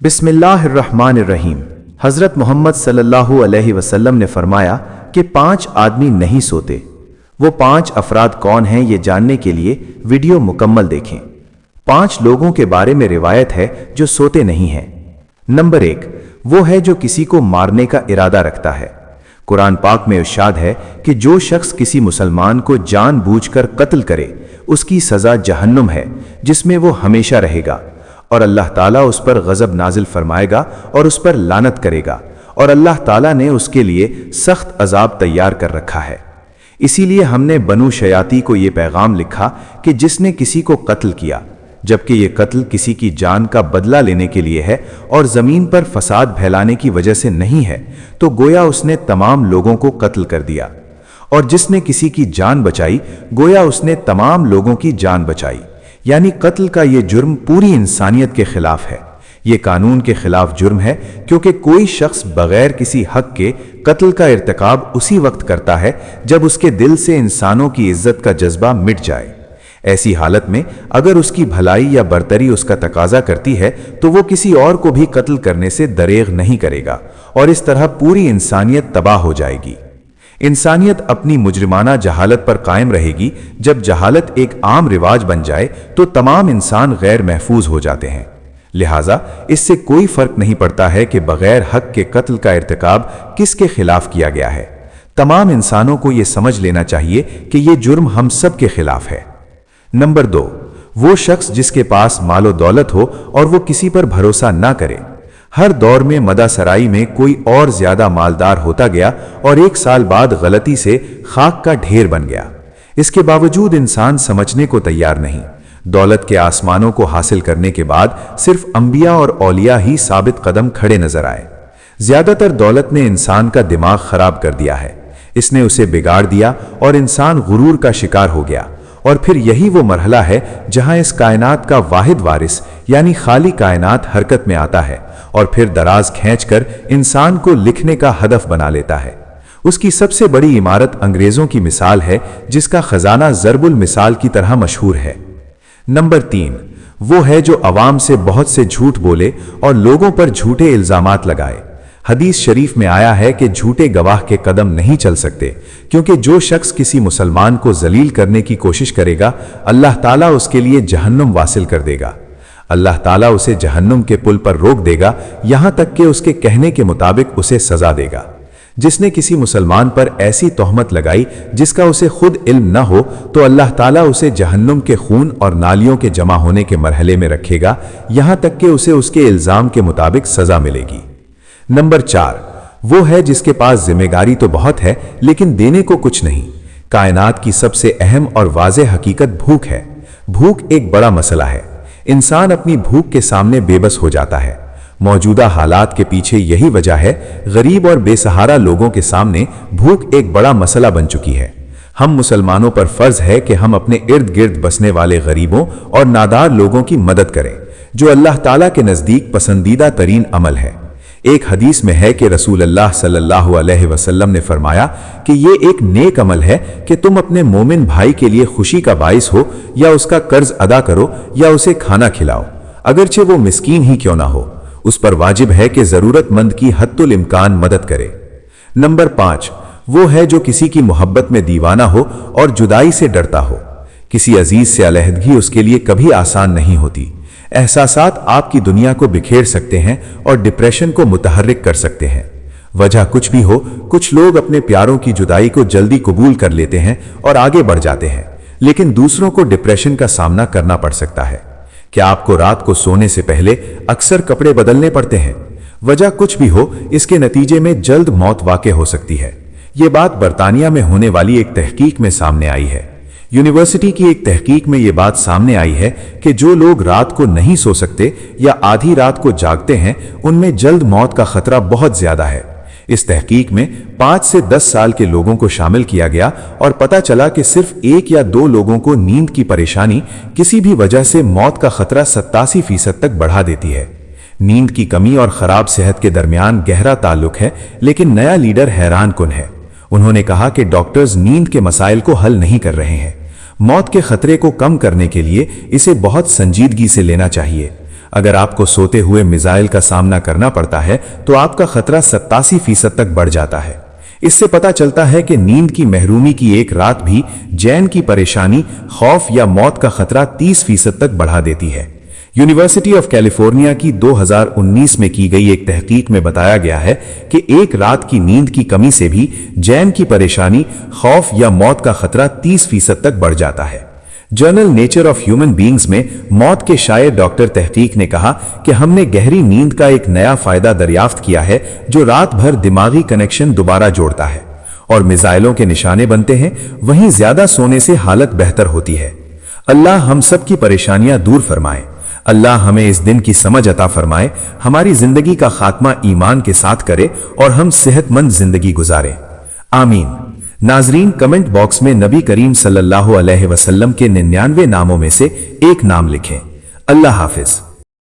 बिस्मिल्लाहिर्रहमानिर्रहीम। हज़रत मोहम्मद सल्लल्लाहु अलैहि वसल्लम ने फरमाया कि 5 आदमी नहीं सोते। वो 5 अफराद कौन हैं, ये जानने के लिए वीडियो मुकम्मल देखें। 5 लोगों के बारे में रिवायत है जो सोते नहीं हैं। नंबर 1, वो है जो किसी को मारने का इरादा रखता है। कुरान पाक में इरशाद है कि जो शख्स किसी मुसलमान को जानबूझकर कत्ल करे उसकी सज़ा जहन्नुम है, जिसमें वो हमेशा रहेगा, और अल्लाह ताला उस पर गज़ब नाजिल फरमाएगा और उस पर लानत करेगा, और अल्लाह ताला ने उसके लिए सख्त अजाब तैयार कर रखा है। इसीलिए हमने बनु शयाती को ये पैगाम लिखा कि जिसने किसी को कत्ल किया, जबकि ये कत्ल किसी की जान का बदला लेने के लिए है और ज़मीन पर फसाद फैलाने की वजह से नहीं है, तो गोया उसने तमाम लोगों को कत्ल कर दिया। और जिसने किसी की जान बचाई, गोया उसने तमाम लोगों की जान बचाई। यानी कत्ल का ये जुर्म पूरी इंसानियत के खिलाफ है। ये कानून के खिलाफ जुर्म है, क्योंकि कोई शख्स बगैर किसी हक के कत्ल का इर्तिकाब उसी वक्त करता है जब उसके दिल से इंसानों की इज्जत का जज्बा मिट जाए। ऐसी हालत में अगर उसकी भलाई या बरतरी उसका तकाजा करती है तो वो किसी और को भी कत्ल करने से दरेग नहीं करेगा, और इस तरह पूरी इंसानियत तबाह हो जाएगी। इंसानियत अपनी मुजरिमाना जहालत पर कायम रहेगी। जब जहालत एक आम रिवाज बन जाए तो तमाम इंसान गैर महफूज हो जाते हैं। लिहाजा इससे कोई फर्क नहीं पड़ता है कि बगैर हक के कत्ल का इर्तिकाब किसके खिलाफ किया गया है। तमाम इंसानों को यह समझ लेना चाहिए कि यह जुर्म हम सब के खिलाफ है। नंबर 2, वो शख्स जिसके पास मालो दौलत हो और वो किसी पर भरोसा ना करे। हर दौर में मदासराई में कोई और ज्यादा मालदार होता गया और 1 साल बाद गलती से खाक का ढेर बन गया। इसके बावजूद इंसान समझने को तैयार नहीं। दौलत के आसमानों को हासिल करने के बाद सिर्फ अंबिया और औलिया ही साबित कदम खड़े नजर आए। ज्यादातर दौलत ने इंसान का दिमाग खराब कर दिया है। इसने उसे बिगाड़ दिया और इंसान गुरूर का शिकार हो गया। और फिर यही वो मरहला है जहां इस कायनात का वाहिद वारिस यानी खाली कायनात हरकत में आता है और फिर दराज खींचकर इंसान को लिखने का हदफ बना लेता है। उसकी सबसे बड़ी इमारत अंग्रेजों की मिसाल है, जिसका खजाना ज़रबुल मिसाल की तरह मशहूर है। नंबर 3, वो है जो अवाम से बहुत से झूठ बोले और लोगों पर झूठे इल्जामात लगाए। हदीस शरीफ में आया है कि झूठे गवाह के कदम नहीं चल सकते, क्योंकि जो शख्स किसी मुसलमान को जलील करने की कोशिश करेगा, अल्लाह ताला उसके लिए जहन्नुम वासिल कर देगा। अल्लाह ताला उसे जहन्नुम के पुल पर रोक देगा, यहां तक कि उसके कहने के मुताबिक उसे सजा देगा। जिसने किसी मुसलमान पर ऐसी तोहमत लगाई जिसका उसे खुद इल्म न हो, तो अल्लाह ताला उसे जहन्नुम के खून और नालियों के जमा होने के मरहले में रखेगा, यहां तक कि उसे उसके इल्जाम के मुताबिक सजा मिलेगी। नंबर 4, वो है जिसके पास जिम्मेदारी तो बहुत है लेकिन देने को कुछ नहीं। कायनात की सबसे अहम और वाज़ेह हकीकत भूख है। भूख एक बड़ा मसला है। इंसान अपनी भूख के सामने बेबस हो जाता है। मौजूदा हालात के पीछे यही वजह है। गरीब और बेसहारा लोगों के सामने भूख एक बड़ा मसला बन चुकी है। हम मुसलमानों पर फर्ज है कि हम अपने इर्द गिर्द बसने वाले गरीबों और नादार लोगों की मदद करें, जो अल्लाह ताला के नज़दीक पसंदीदा तरीन अमल है। एक हदीस में है कि रसूल अल्लाह सल्लल्लाहु अलैहि वसल्लम ने फरमाया कि ये एक नेक अमल है कि तुम अपने मोमिन भाई के लिए खुशी का बाइस हो, या उसका कर्ज अदा करो या उसे खाना खिलाओ, अगरचे वो मिस्कीन ही क्यों ना हो। उस पर वाजिब है कि जरूरतमंद की हद्दुल इम्कान मदद करे। नंबर 5, वो है जो किसी की मोहब्बत में दीवाना हो और जुदाई से डरता हो। किसी अजीज से अलहदगी उसके लिए कभी आसान नहीं होती। एहसासात आपकी दुनिया को बिखेर सकते हैं और डिप्रेशन को मुतहर्रिक कर सकते हैं। वजह कुछ भी हो, कुछ लोग अपने प्यारों की जुदाई को जल्दी कबूल कर लेते हैं और आगे बढ़ जाते हैं, लेकिन दूसरों को डिप्रेशन का सामना करना पड़ सकता है। क्या आपको रात को सोने से पहले अक्सर कपड़े बदलने पड़ते हैं? वजह कुछ भी हो, इसके नतीजे में जल्द मौत वाक़ हो सकती है। ये बात बरतानिया में होने वाली एक तहकीक में सामने आई है। यूनिवर्सिटी की एक तहकीक में ये बात सामने आई है कि जो लोग रात को नहीं सो सकते या आधी रात को जागते हैं, उनमें जल्द मौत का खतरा बहुत ज्यादा है। इस तहकीक में 5 से 10 साल के लोगों को शामिल किया गया और पता चला कि सिर्फ 1 या 2 लोगों को नींद की परेशानी किसी भी वजह से मौत का खतरा 87% तक बढ़ा देती है। नींद की कमी और खराब सेहत के दरमियान गहरा ताल्लुक है, लेकिन नया लीडर हैरान कुन है। उन्होंने कहा कि डॉक्टर्स नींद के मसाइल को हल नहीं कर रहे हैं। मौत के खतरे को कम करने के लिए इसे बहुत संजीदगी से लेना चाहिए। اگر آپ کو سوتے ہوئے میزائل کا سامنا کرنا پڑتا ہے تو آپ کا خطرہ 87% تک بڑھ جاتا ہے۔ اس سے پتہ چلتا ہے کہ نیند کی محرومی کی ایک رات بھی جین کی پریشانی، خوف یا موت کا خطرہ 30% تک بڑھا دیتی ہے۔ یونیورسٹی آف کیلیفورنیا کی 2019 میں کی گئی ایک تحقیق میں بتایا گیا ہے کہ ایک رات کی نیند کی کمی سے بھی جین کی پریشانی، خوف یا موت کا خطرہ 30% تک بڑھ جاتا ہے۔ General nature of human beings میں موت کے شاعر ڈاکٹر تحقیق نے کہا کہ ہم نے گہری نیند کا ایک نیا فائدہ دریافت کیا ہے جو رات بھر دماغی کنیکشن دوبارہ جوڑتا ہے اور میزائلوں کے نشانے بنتے ہیں۔ وہیں زیادہ سونے سے حالت بہتر ہوتی ہے۔ اللہ ہم سب کی پریشانیاں دور فرمائے۔ اللہ ہمیں اس دن کی سمجھ عطا فرمائے، ہماری زندگی کا خاتمہ ایمان کے ساتھ کرے اور ہم صحت مند زندگی گزاریں، آمین۔ ناظرین، کمنٹ باکس میں نبی کریم صلی اللہ علیہ وسلم کے 99 ناموں میں سے ایک نام لکھیں۔ اللہ حافظ۔